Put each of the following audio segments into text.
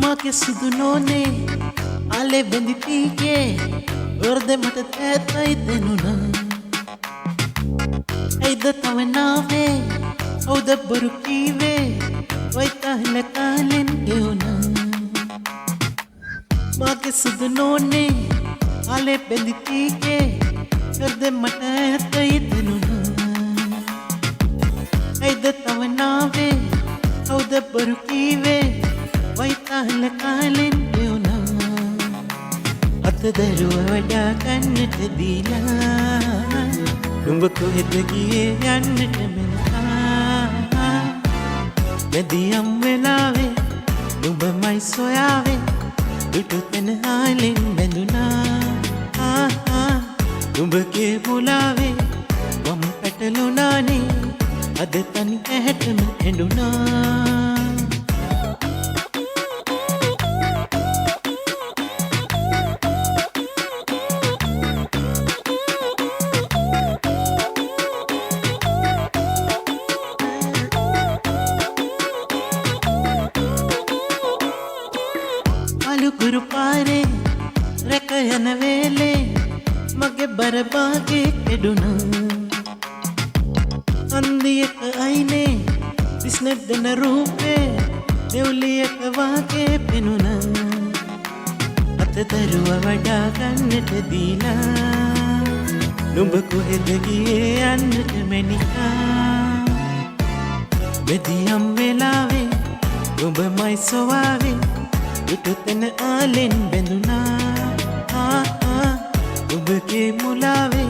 माके सुदनोने आले बंदिती के वर्दे मत तैताई देनुना ऐद तवनावे औद बरुकीवे वैता हलकालेन गेउना माके सुदनोने आले बंदिती के वर्दे मत तैताई देनुना ऐद तवनावे औद बरुकीवे वैताहल कालेन गेउना अत दरुव वडा कන්නට දීලා නුඹ කොහෙද ගියේ යන්නට මෙන්නා මෙදියම් වෙලාවේ නුඹමයි සොයාවේ දුටු තැන හාලෙන් බැඳුනා නුඹගේ මුලාවේ වම් පැටලුණානේ අද තනි ඇහැටම ඇඬුණා गुरु पारे रकयन वेले मगे बरबागे केडुना अंदियक आईने विस्ने दिन रूपे देवलियक वागे पेनुना अत दरुव वडा गन्नट दीला नुඹ කොහෙද ගියේ යන්නට මැනිකා මෙදියම් වෙලාවේ නුඹමයි සොවාවේ දුටුතැන ආලෙන් බැඳුනා නුඹගේ මුලාවේ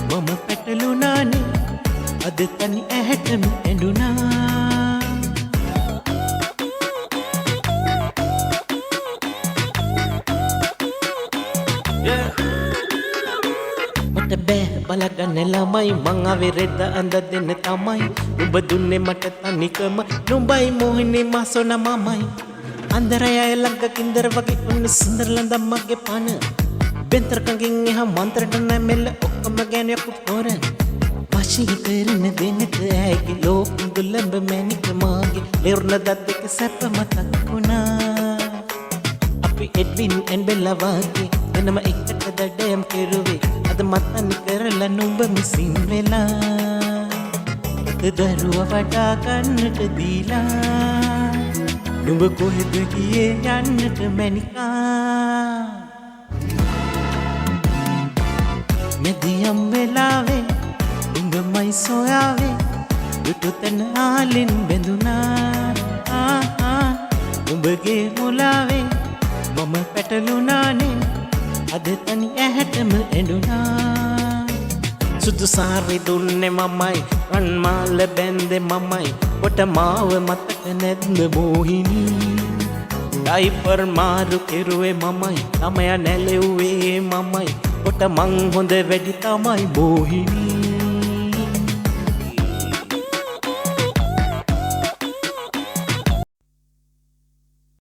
මම පැටලුණානේ අද තනි ඇහැටම ඇඬුණා මට බෑ බලගන්න ළමයි මං ආවේ රෙද්ද අඳ දෙන්න තමයි නුඹ දුන්නේ මට තනිකම නුඹයි මොහිනේ මාසොන මමයි अंदरया लंक किंदर वगे उन सुंदर लंदम्मगे पान बेंतर कंगिंग यहां मंत्र डन मेल ओकम गैन यकुपोर वाशी करन दिन है कि लोक गुलब मैनिक मांगे लेरन दद्दे के सप मतकुना अपि एडविन एंड बेला वागे එනම එකට දඩයම් කෙරුවේ අද මතන් කරලා නුඹ මිසින් වෙලා දරුව වඩා ගන්නට දීලා නුඹ කොහෙද ගියේ යන්නට මැනිකා මෙදියම් වෙලාවේ නුඹමයි සොයාවේ දුටු තැන ආලෙන් බැඳුනා නුඹගේ මුලාවේ මම පැටලුණානේ අද තනි ඇහැටම ඇඬුණා සුදු සාරි දුන්නේ මමයි රන්මාල බැන්දේ මමයි කොට මාව මතක නැද්ද මොහිනී ඩයිපර් මාරු කෙරුවේ මමයි ළමයා නැලෙව්වේ මමයි කොට මං හොඳ වැඩි තමයි මොහිනී